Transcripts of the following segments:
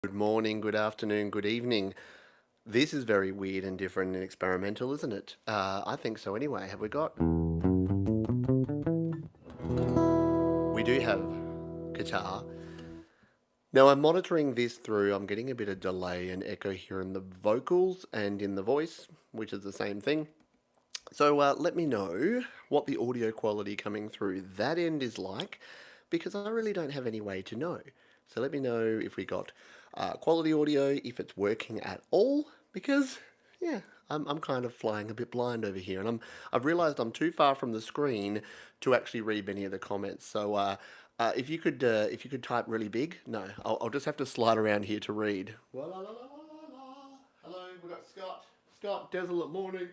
Good morning, good afternoon, good evening. This is very weird and different and experimental, isn't it? I think so anyway. Have we got? We do have guitar. Now I'm monitoring this through, I'm getting a bit of delay and echo here in the vocals and in the voice, which is the same thing. So let me know what the audio quality coming through that end is like, because I really don't have any way to know. So let me know if we got quality audio, if it's working at all, because yeah, I'm kind of flying a bit blind over here, and I've realised I'm too far from the screen to actually read many of the comments. So if you could type really big, no, I'll just have to slide around here to read. Hello, we got Scott. Scott, Desolate Morning,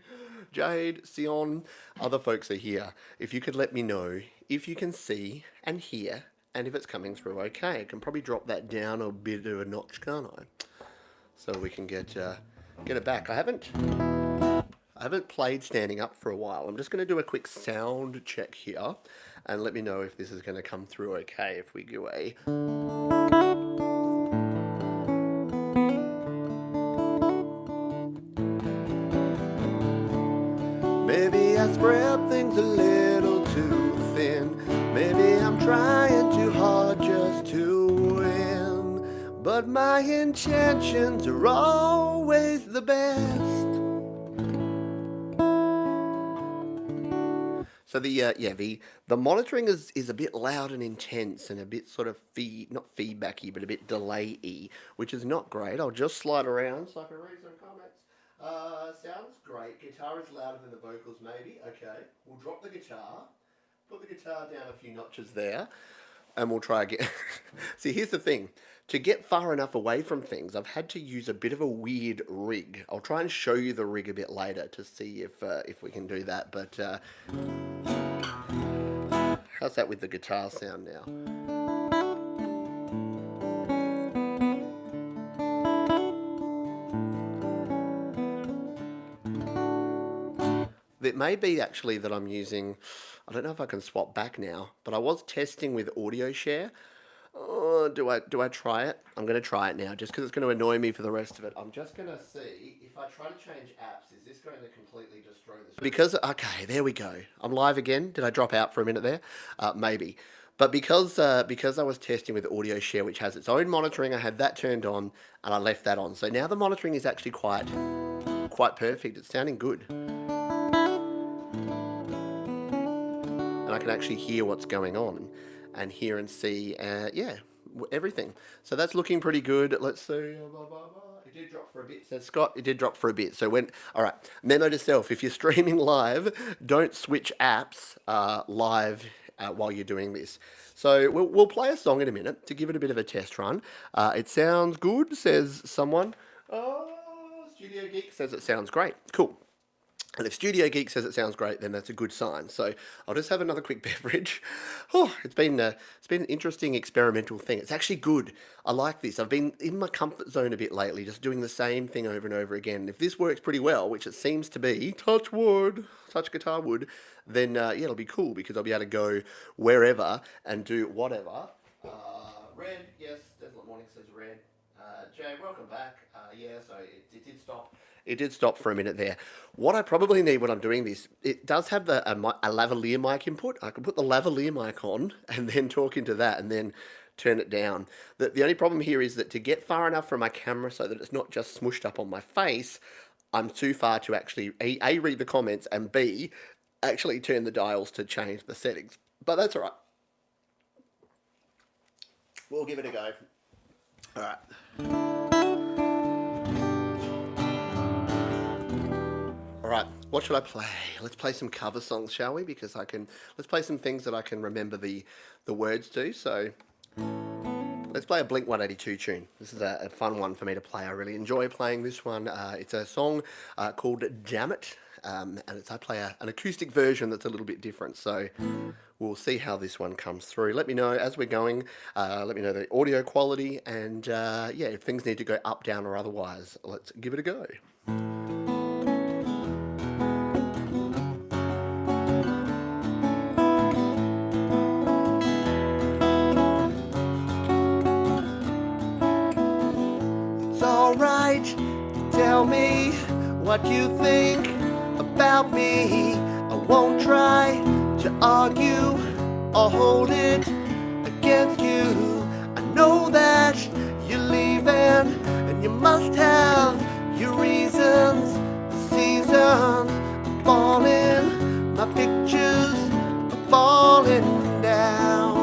Jade, Sion, other folks are here. If you could let me know if you can see and hear and if it's coming through okay. I can probably drop that down a bit of a notch, can't I? So we can get it back. I haven't played standing up for a while. I'm just going to do a quick sound check here and let me know if this is going to come through okay if we do a. Maybe I spread things a little too thin. Maybe I'm trying too hard just to win. But my intentions are always the best. So the monitoring is a bit loud and intense and a bit sort of not feedbacky but a bit delay-y, which is not great. I'll just slide around so I can read some comments. Sounds great. Guitar is louder than the vocals, maybe. Okay, we'll drop the guitar, put the guitar down a few notches there, and we'll try again. See, here's the thing. To get far enough away from things, I've had to use a bit of a weird rig. I'll try and show you the rig a bit later to see if we can do that. But how's that with the guitar sound now? It may be actually that I'm using, I don't know if I can swap back now, but I was testing with audio share. Oh, do I try it? I'm going to try it now just because it's going to annoy me for the rest of it. I'm just going to see if I try to change apps, is this going to completely destroy this? Because, okay, there we go. I'm live again. Did I drop out for a minute there? Maybe. But because I was testing with audio share, which has its own monitoring, I had that turned on and I left that on. So now the monitoring is actually quite perfect. It's sounding good. And I can actually hear what's going on and hear and see, everything. So that's looking pretty good. Let's see. It did drop for a bit, says Scott. It did drop for a bit. So all right, memo to self, if you're streaming live, don't switch apps live while you're doing this. So we'll play a song in a minute to give it a bit of a test run. It sounds good, says someone. Oh, Studio Geek says it sounds great. Cool. And if Studio Geek says it sounds great, then that's a good sign. So I'll just have another quick beverage. Oh, it's been an interesting experimental thing. It's actually good. I like this. I've been in my comfort zone a bit lately, just doing the same thing over and over again. If this works pretty well, which it seems to be, touch wood, touch guitar wood, then it'll be cool because I'll be able to go wherever and do whatever. Red, yes, Desolate Morning says red. Jay, welcome back. So it did stop. It did stop for a minute there. What I probably need when I'm doing this, it does have a lavalier mic input. I can put the lavalier mic on and then talk into that and then turn it down. The only problem here is that to get far enough from my camera so that it's not just smushed up on my face, I'm too far to actually A, read the comments, and B, actually turn the dials to change the settings. But that's all right. We'll give it a go. All right. All right, what should I play? Let's play some cover songs, shall we? Because let's play some things that I can remember the words to. So let's play a Blink 182 tune. This is a fun one for me to play. I really enjoy playing this one. It's a song called Damn It, and I play an acoustic version that's a little bit different. So we'll see how this one comes through. Let me know as we're going. Let me know the audio quality and if things need to go up, down, or otherwise. Let's give it a go. right to tell me what you think about me. I won't try to argue or hold it against you. I know that you're leaving and you must have your reasons. The seasons are falling, my pictures are falling down.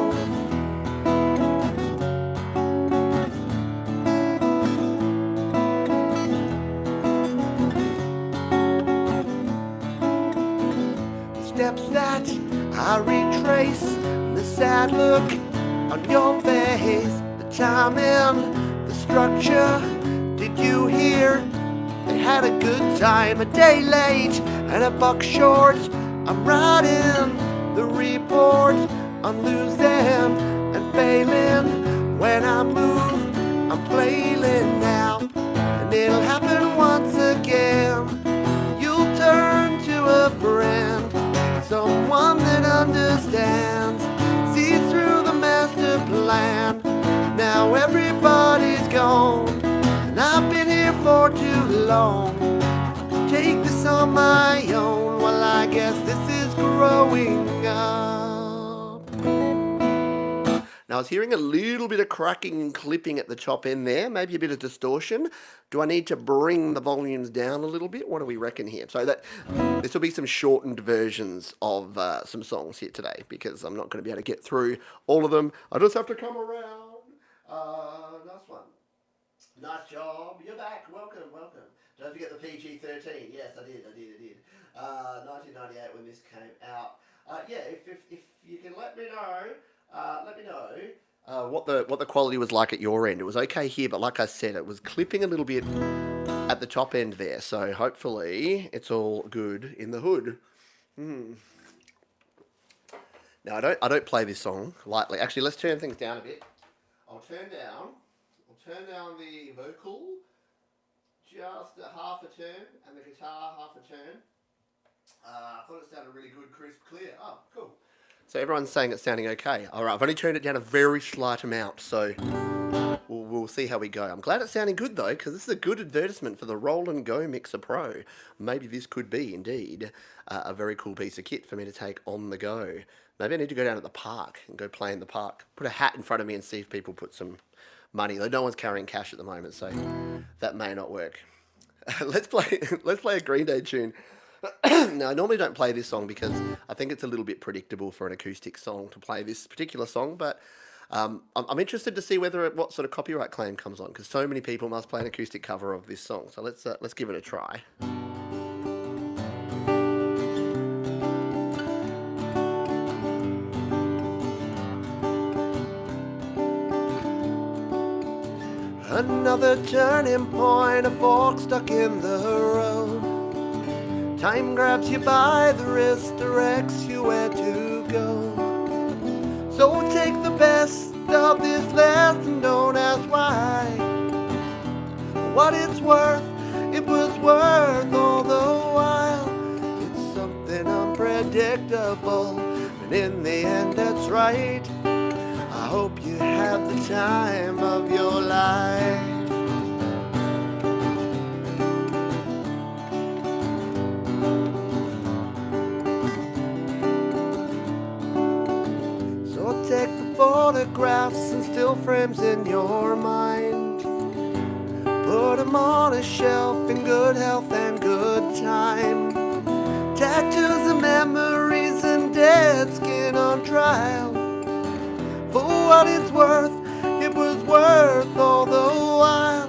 The steps that I retrace, the sad look on your face, the time and the structure. Did you hear? They had a good time, a day late and a buck short. I'm writing the report on losing and failing. When I move, I'm flailing now, and it'll happen once again. You'll turn to a friend, someone that understands, sees through the master plan. Now everybody's gone, and I've been here for too long. Take this on my own, well I guess this is growing up. Now I was hearing a little bit of cracking and clipping at the top end there, maybe a bit of distortion. Do I need to bring the volumes down a little bit? What do we reckon here? So that this will be some shortened versions of some songs here today, because I'm not going to be able to get through all of them. I just have to come around. Nice one. Nice job. You're back. Welcome, welcome. Don't forget the PG-13. Yes, I did. 1998 when this came out. Yeah, if you can let me know what the quality was like at your end. It was okay here, but like I said, it was clipping a little bit at the top end there. So hopefully it's all good in the hood. Now I don't play this song lightly. Actually, let's turn things down a bit. I'll turn down the vocal just a half a turn and the guitar half a turn. I thought it sounded really good, crisp, clear. Oh, cool. So everyone's saying it's sounding okay. All right, I've only turned it down a very slight amount, so we'll see how we go. I'm glad it's sounding good though, because this is a good advertisement for the ROLAND GO Mixer Pro. Maybe this could be indeed a very cool piece of kit for me to take on the go. Maybe I need to go down to the park and go play in the park. Put a hat in front of me and see if people put some money. Though no one's carrying cash at the moment, so that may not work. Let's play a Green Day tune. Now, I normally don't play this song because I think it's a little bit predictable for an acoustic song to play this particular song, but I'm interested to see what sort of copyright claim comes on, because so many people must play an acoustic cover of this song. So let's give it a try. Another turning point, a fork stuck in the road. Time grabs you by the wrist, directs you where to go. So take the best of this lesson, don't ask why. For what it's worth, it was worth all the while. It's something unpredictable, and in the end that's right. I hope you have the time of your life. So take the photographs and still frames in your mind. Put them on a shelf in good health and good time. Tattoos and memories and dead skin on trial. For what it's worth, it was worth all the while.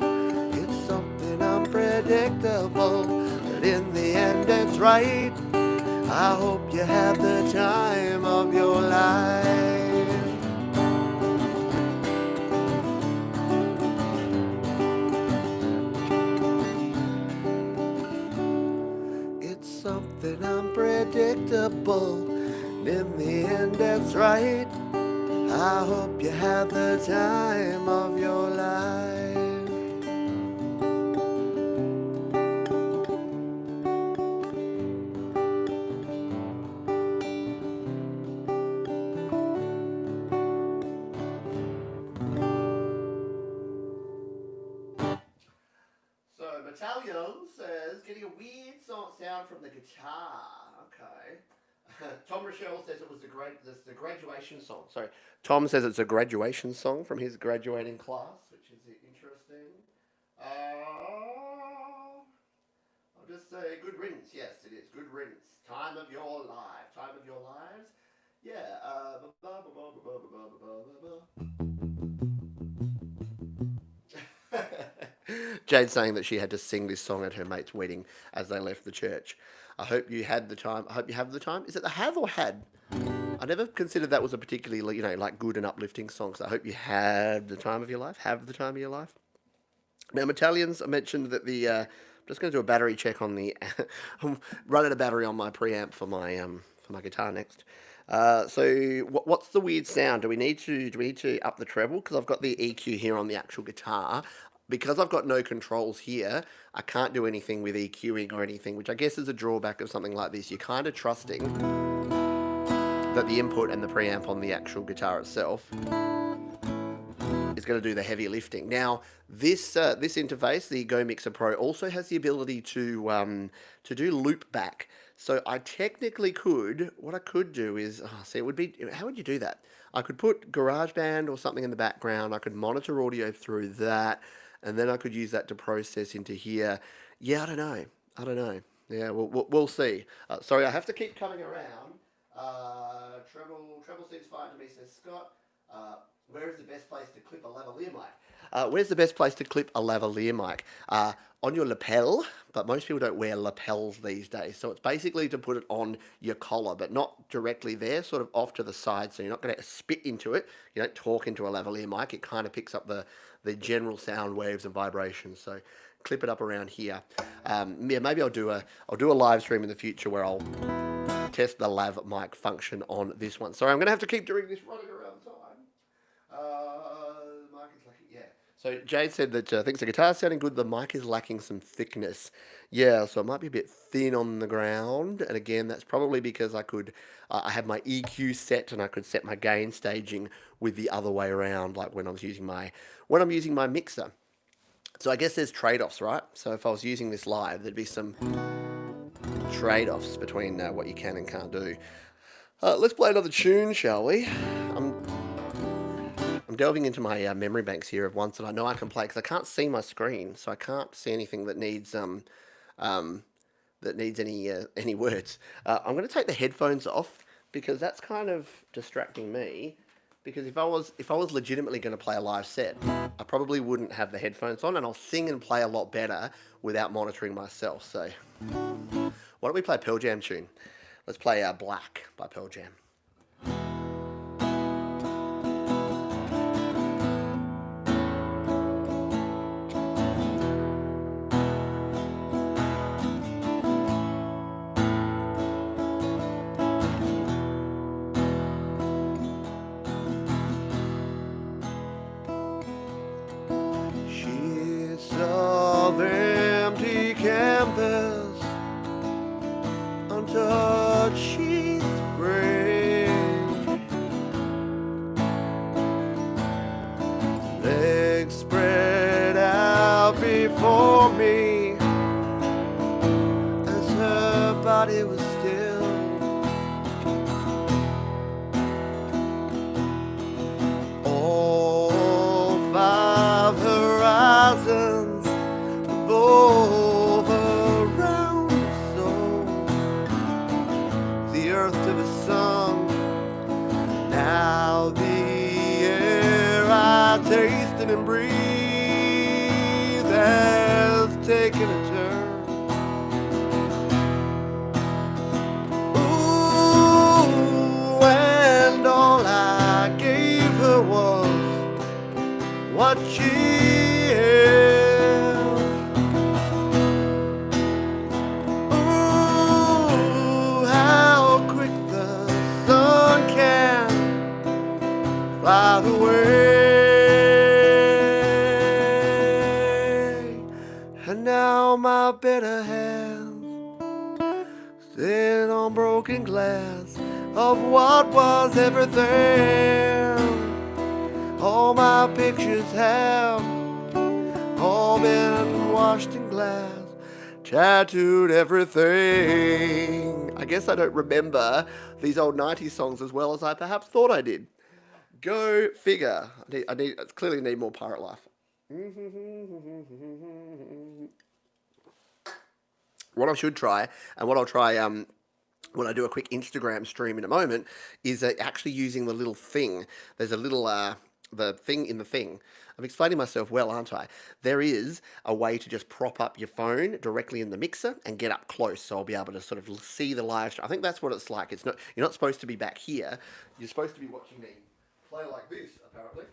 It's something unpredictable, but in the end it's right. I hope you have the time of your life. It's something unpredictable, and in the end that's right. I hope you have the time of your life. Battalion says getting a weird sound from the guitar. Okay. Tom Rochelle says it was the graduation song. Sorry, Tom says it's a graduation song from his graduating class, which is interesting. I'll just say good riddance. Yes, it is good riddance. Time of your life. Time of your lives. Yeah. Jade's saying that she had to sing this song at her mate's wedding as they left the church. I hope you had the time. I hope you have the time. Is it the have or had? I never considered that was a particularly, like good and uplifting song. So I hope you had the time of your life. Have the time of your life. Now, Metallians, I mentioned that I'm just going to do a battery check on the. I'm running a battery on my preamp for my guitar next. So what's the weird sound? Do we need to up the treble? Because I've got the EQ here on the actual guitar. Because I've got no controls here, I can't do anything with EQing or anything, which I guess is a drawback of something like this. You're kind of trusting that the input and the preamp on the actual guitar itself is going to do the heavy lifting. Now, this interface, the Go Mixer Pro, also has the ability to do loop back. So I technically could. What I could do is, see, it would be. How would you do that? I could put GarageBand or something in the background. I could monitor audio through that, and then I could use that to process into here. Yeah, I don't know. Yeah, we'll see. Sorry, I have to keep coming around. Treble seems fine to me, says Scott. Where is the best place to clip a lavalier mic? Where's the best place to clip a lavalier mic? On your lapel, but most people don't wear lapels these days. So it's basically to put it on your collar, but not directly there, sort of off to the side. So you're not going to spit into it. You don't talk into a lavalier mic. It kind of picks up the general sound waves and vibrations. So clip it up around here. Yeah, maybe I'll do a live stream in the future where I'll test the lav mic function on this one. Sorry, I'm going to have to keep doing this running around time. The mic is lacking, yeah. So Jade said that thinks the guitar's sounding good, the mic is lacking some thickness. Yeah, so it might be a bit thin on the ground. And again, that's probably because I had my EQ set and I could set my gain staging with the other way around, like when I'm using my mixer. So I guess there's trade-offs, right? So if I was using this live, there'd be some trade-offs between what you can and can't do. Let's play another tune, shall we? I'm delving into my memory banks here of ones that I know I can play because I can't see my screen, so I can't see anything that needs any words. I'm going to take the headphones off because that's kind of distracting me. Because if I was legitimately going to play a live set, I probably wouldn't have the headphones on, and I'll sing and play a lot better without monitoring myself. So, why don't we play a Pearl Jam tune? Let's play Black by Pearl Jam. It was still all 5 horizons revolve around the soul, the earth to the sun. Now the air I tasted and breathed has taken a turn. What she is. Ooh, how quick the sun can fly away. And now my better hands sit on broken glass of what was everything. All my pictures have all been washed in glass, tattooed everything. I guess I don't remember these old 90s songs as well as I perhaps thought I did. Go figure. I clearly need more Pirate Life. What I should try, and what I'll try when I do a quick Instagram stream in a moment, is actually using the little thing. There's a little the thing in the thing. I'm explaining myself well, aren't I? There is a way to just prop up your phone directly in the mixer and get up close, so I'll be able to sort of see the live stream. I think that's what it's like. It's not, you're not supposed to be back here. You're supposed to be watching me play like this, apparently.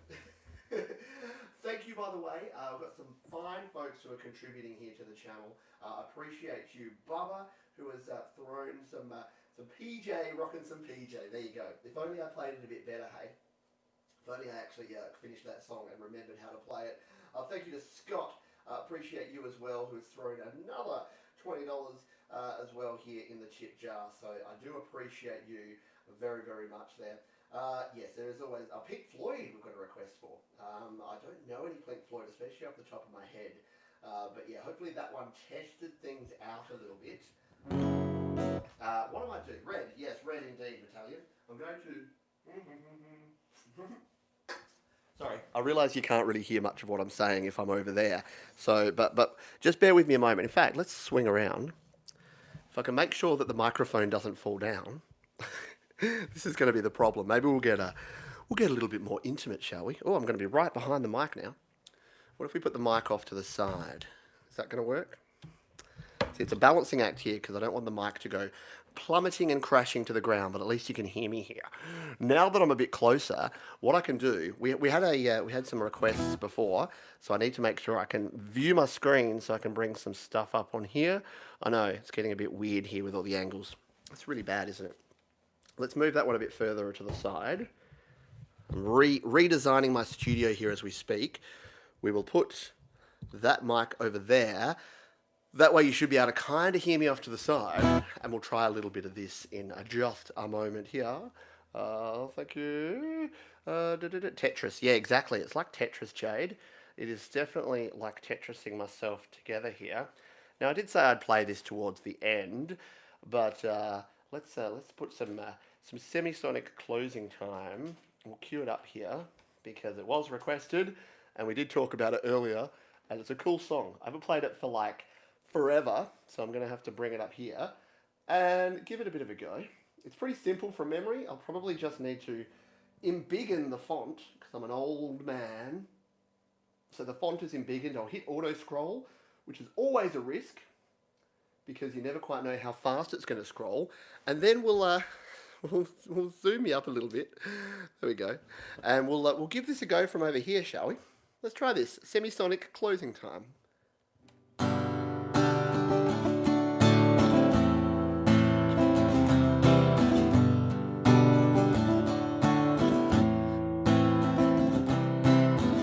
Thank you, by the way. I've got some fine folks who are contributing here to the channel. Appreciate you, Bubba, who has thrown some PJ, rocking some PJ. There you go. If only I played it a bit better, hey? If only I actually finished that song and remembered how to play it. Thank you to Scott. Appreciate you as well, who has thrown another $20 as well here in the chip jar. So I do appreciate you very, very much there. Yes, there is always Pink Floyd we've got a request for. I don't know any Pink Floyd, especially off the top of my head. But yeah, hopefully that one tested things out a little bit. What am I doing? Red. Yes, red indeed, Battalion. I'm going to... Sorry, I realise you can't really hear much of what I'm saying if I'm over there. So, but just bear with me a moment. In fact, let's swing around. If I can make sure that the microphone doesn't fall down... This is going to be the problem. Maybe we'll get a little bit more intimate, shall we? Oh, I'm going to be right behind the mic now. What if we put the mic off to the side? Is that going to work? See, it's a balancing act here because I don't want the mic to go plummeting and crashing to the ground, but at least you can hear me here. Now that I'm a bit closer, what I can do, we had some requests before, so I need to make sure I can view my screen so I can bring some stuff up on here. I know, it's getting a bit weird here with all the angles. It's really bad, isn't it? Let's move that one a bit further to the side. I'm redesigning my studio here as we speak. We will put that mic over there. That way you should be able to kind of hear me off to the side. And we'll try a little bit of this in just a moment here. Thank you. Tetris. Yeah, exactly. It's like Tetris, Jade. It is definitely like Tetrising myself together here. Now, I did say I'd play this towards the end, but let's put some Semisonic closing time. We'll cue it up here because it was requested and we did talk about it earlier, and it's a cool song. I haven't played it for like forever, so I'm going to have to bring it up here and give it a bit of a go. It's pretty simple from memory. I'll probably just need to embiggen the font because I'm an old man. So the font is embiggened. I'll hit auto scroll, which is always a risk because you never quite know how fast it's going to scroll. And then we'll zoom me up a little bit. There we go. And we'll give this a go from over here, shall we? Let's try this. Semisonic closing time.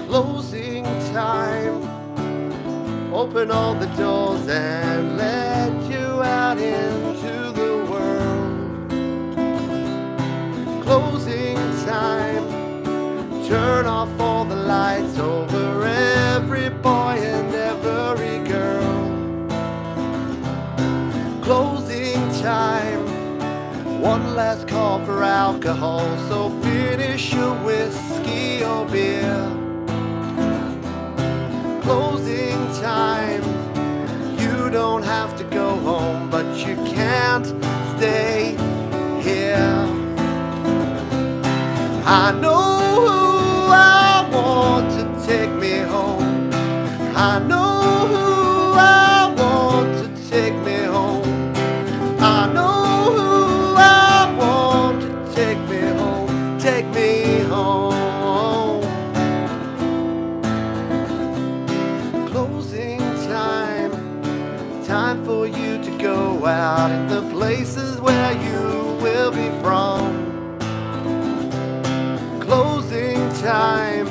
Closing time. Open all the doors and let you out into the world. Closing time. Turn off all the lights over every boy and every girl. Closing time. One last call for alcohol, so finish your whiskey or beer. Closing time. You don't have to go home, but you can't stay here. I know who I want to take me home. I know who I want to take me home. I know who I want to take me home. Take me home. Closing time. Time for you to go out in the places where you will be from. Closing time.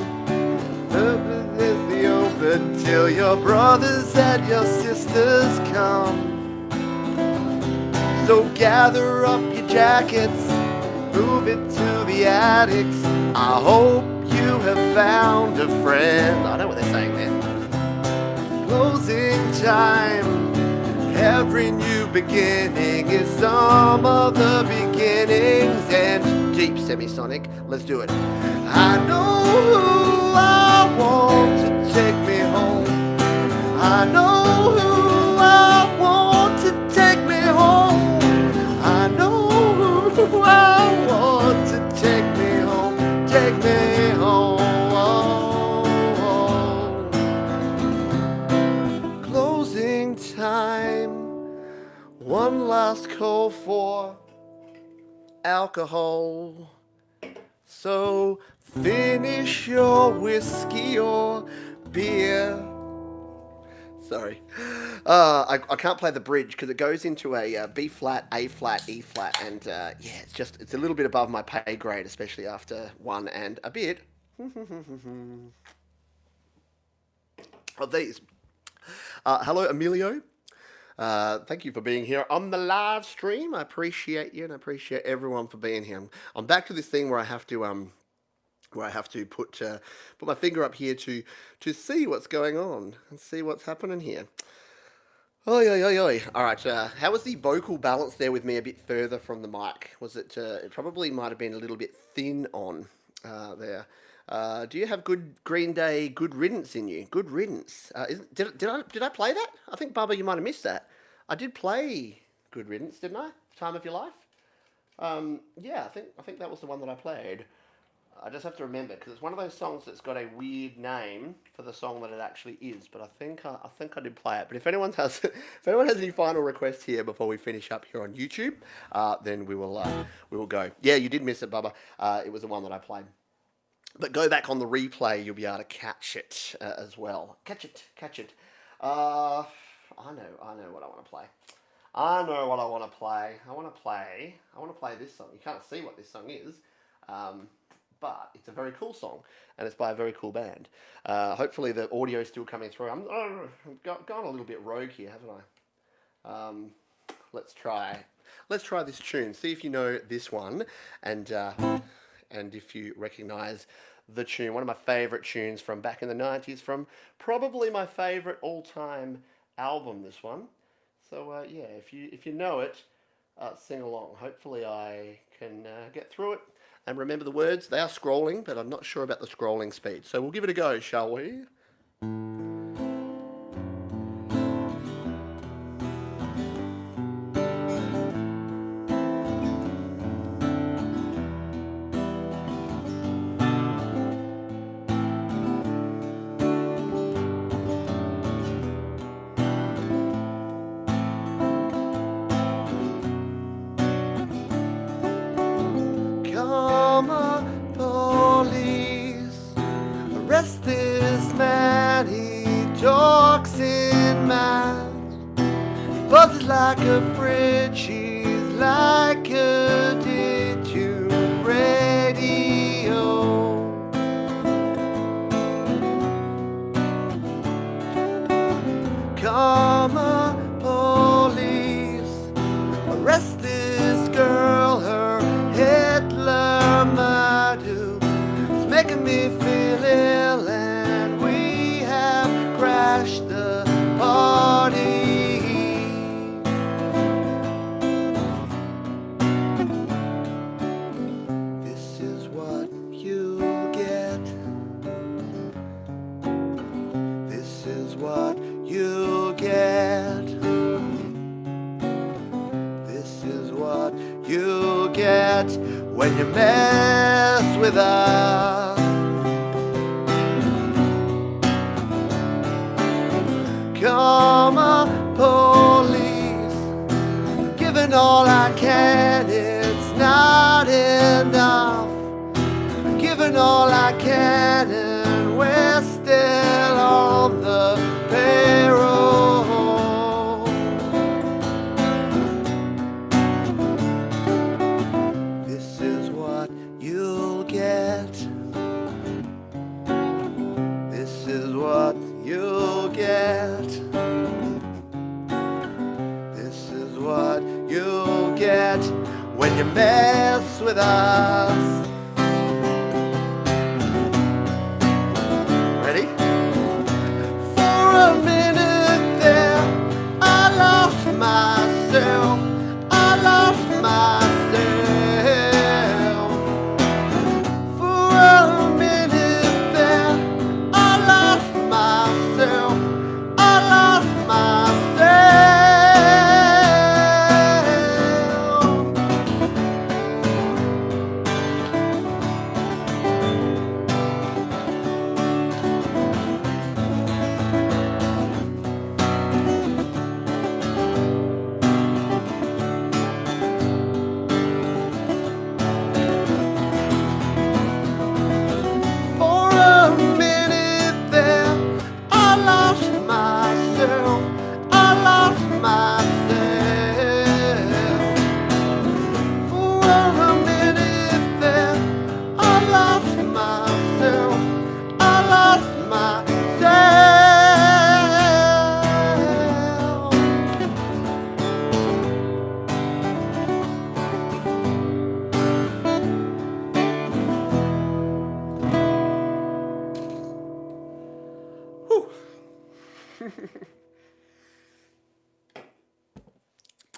The open till your brothers and your sisters come. So gather up your jackets, move it to the attics. I hope you have found a friend. I know what they're saying there. Closing time. Every new beginning is some of the beginnings. And deep Semisonic, let's do it. I know who I want to take me home. I know who I want to take me home. I know who I want to take me home. Take me home. Closing time. One last call for alcohol. So finish your whiskey or beer. Sorry. I can't play the bridge because it goes into a B flat, A flat, E flat, and yeah, it's a little bit above my pay grade, especially after one and a bit of these. Hello, Emilio. Thank you for being here on the live stream. I appreciate you and I appreciate everyone for being here. I'm back to this thing where I have to put my finger up here to see what's going on and see what's happening here. Oi, oi, oi, oi. All right. How was the vocal balance there with me a bit further from the mic? Was it? It probably might have been a little bit thin on there. Do you have good Green Day, Good Riddance in you? Good Riddance. Did I play that? I think, Bubba, you might have missed that. I did play Good Riddance, didn't I? Time of Your Life. Yeah, I think that was the one that I played. I just have to remember because it's one of those songs that's got a weird name for the song that it actually is. But I think I did play it. But if anyone has any final requests here before we finish up here on YouTube, then we will go. Yeah, you did miss it, Bubba. It was the one that I played. But go back on the replay, you'll be able to catch it as well. Catch it. I know what I want to play. I know what I want to play. I want to play this song. You can't see what this song is. But it's a very cool song, and it's by a very cool band. Hopefully the audio is still coming through. I've gone a little bit rogue here, haven't I? Let's try this tune. See if you know this one, and if you recognise the tune. One of my favourite tunes from back in the 90s, from probably my favourite all-time album, this one. So yeah, if you know it, sing along. Hopefully I can get through it. And remember the words, they are scrolling, but I'm not sure about the scrolling speed. So we'll give it a go, shall we? Police, arrest this man, he talks in math. He buzzes like a fridge, he's like a detuned radio. Karma police, arrest this girl, her Hitler Madu is making me feel ill, and we have crashed the party. This is what you get. This is what you get. This is what you get when you mess with us. Karma police, giving all I can, it's not enough. Giving all I can, and we're still on the payroll. This is what you'll get. This is what you'll get. This is what you'll get when you mess with us. Ready? For a minute there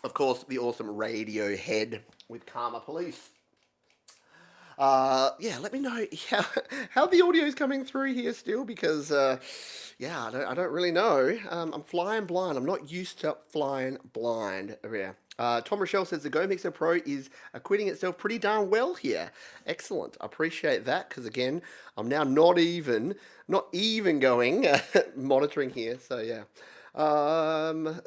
Of course, the awesome Radiohead with Karma Police. Yeah, let me know how the audio is coming through here still because, yeah, I don't really know. I'm flying blind. I'm not used to flying blind. Yeah. Tom Rochelle says the Go Mixer Pro is acquitting itself pretty darn well here. Excellent. I appreciate that because again, I'm now not even going monitoring here. So yeah.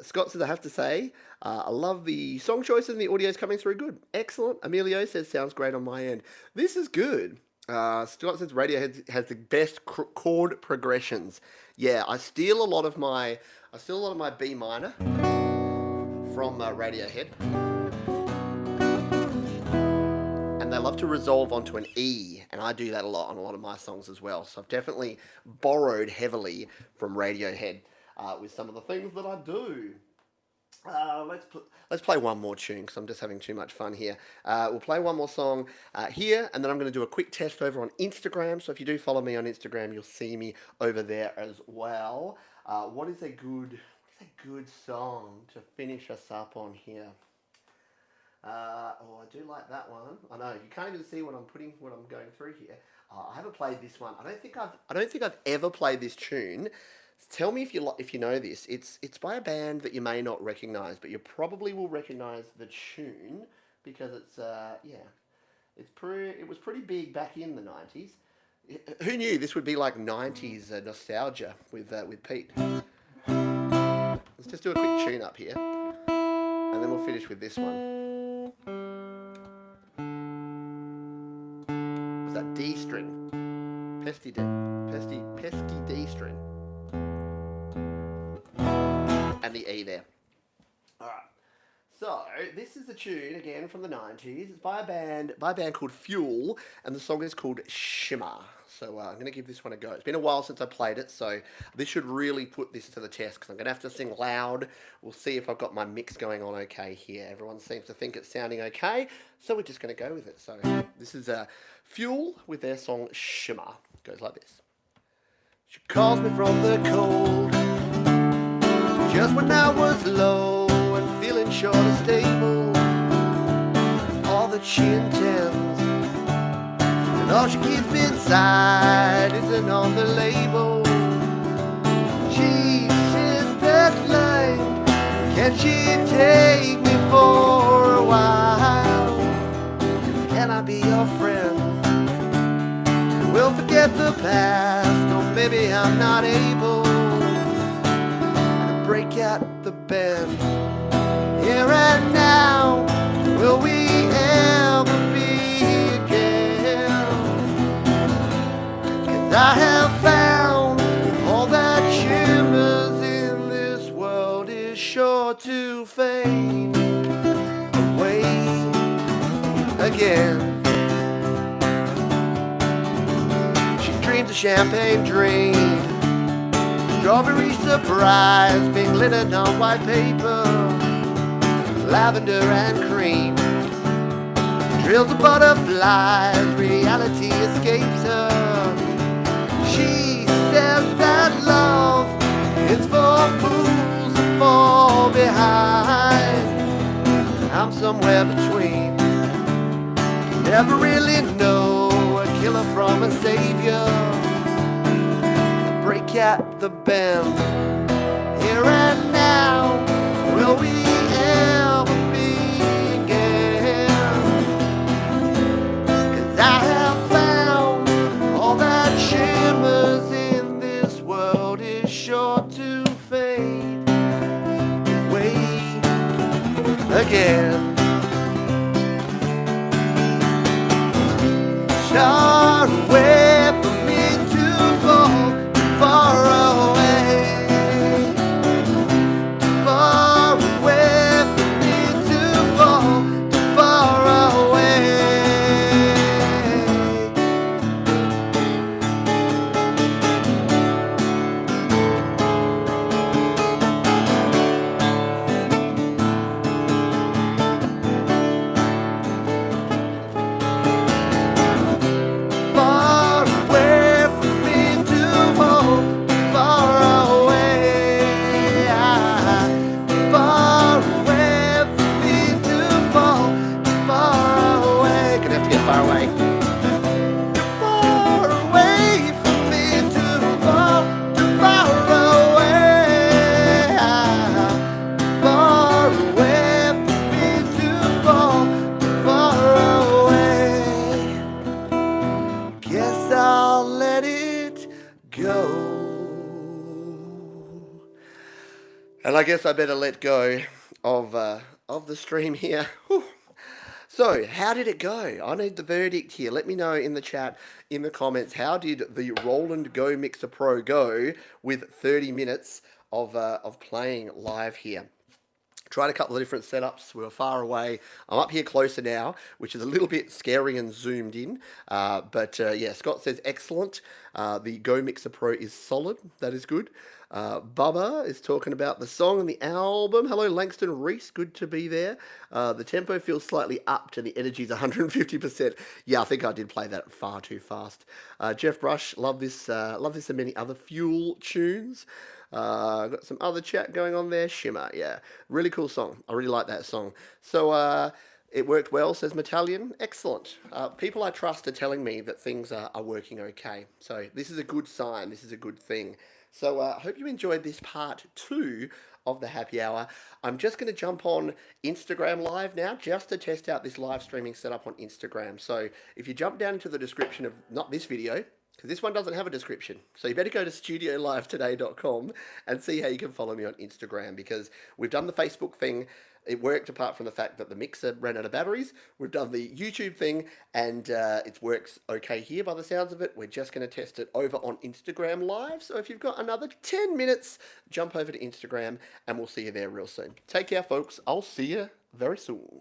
Scott says, I have to say, I love the song choices and the audio's coming through good. Excellent. Emilio says, sounds great on my end. This is good. Scott says, Radiohead has the best chord progressions. Yeah, I steal a lot of my B minor from Radiohead. And they love to resolve onto an E, and I do that a lot on a lot of my songs as well. So I've definitely borrowed heavily from Radiohead with some of the things that I do. Let's play one more tune because I'm just having too much fun here. We'll play one more song here, and then I'm going to do a quick test over on Instagram. So if you do follow me on Instagram, you'll see me over there as well. What is a good song to finish us up on here? I do like that one. I know you can't even see what I'm going through here. I haven't played this one. I don't think I've ever played this tune. Tell me if you know this. It's by a band that you may not recognize, but you probably will recognize the tune because it was pretty big back in the 90s. Who knew this would be like 90s nostalgia with Pete? Let's just do a quick tune up here, and then we'll finish with this one. Was that D string? Pesky D string. And the E there. Alright. So, this is a tune, again, from the 90s. It's by a band called Fuel, and the song is called Shimmer. So, I'm going to give this one a go. It's been a while since I played it, so this should really put this to the test, because I'm going to have to sing loud. We'll see if I've got my mix going on okay here. Everyone seems to think it's sounding okay, so we're just going to go with it. So, this is Fuel with their song Shimmer. It goes like this. She calls me from the cold, just when I was low and feeling short and stable. All that she intends and all she keeps inside isn't on the label. She says that line, can she take me for a while? Can I be your friend? We'll forget the past, or maybe I'm not able break out the bend. Here and now, will we ever be again? 'Cause I have found all that shimmers in this world is sure to fade away again. She dreams a champagne dream, strawberry surprise, pink linen on white paper, lavender and cream. Drills of butterflies, reality escapes her. She says that love is for fools who fall behind. I'm somewhere between, never really know a killer from a savior. Break at the bend. Here and now, will we ever be again? 'Cause I have found all that shimmers in this world is sure to fade away again. Far away from me to fall, far away, far away from me to fall, far away. Far And I guess I better let go of the stream here. Whew. So, how did it go? I need the verdict here. Let me know in the chat, in the comments, how did the Roland Go Mixer Pro go with 30 minutes of playing live here? Tried a couple of different setups. We were far away. I'm up here closer now, which is a little bit scary and zoomed in. But yeah, Scott says excellent. The Go Mixer Pro is solid. That is good. Bubba is talking about the song and the album. Hello, Langston Reese. Good to be there. The tempo feels slightly upped and the energy is 150%. Yeah, I think I did play that far too fast. Jeff Brush, love this. Love this and many other Fuel tunes. Got some other chat going on there. Shimmer, yeah. Really cool song. I really like that song. So, it worked well, says Metallion. Excellent. People I trust are telling me that things are working okay. So, this is a good sign. This is a good thing. So, I hope you enjoyed this part 2 of the happy hour. I'm just going to jump on Instagram Live now just to test out this live streaming setup on Instagram. So, if you jump down into the description of not this video, because this one doesn't have a description. So you better go to studiolivetoday.com and see how you can follow me on Instagram, because we've done the Facebook thing. It worked apart from the fact that the mixer ran out of batteries. We've done the YouTube thing and it works okay here by the sounds of it. We're just going to test it over on Instagram Live. So if you've got another 10 minutes, jump over to Instagram and we'll see you there real soon. Take care, folks. I'll see you very soon.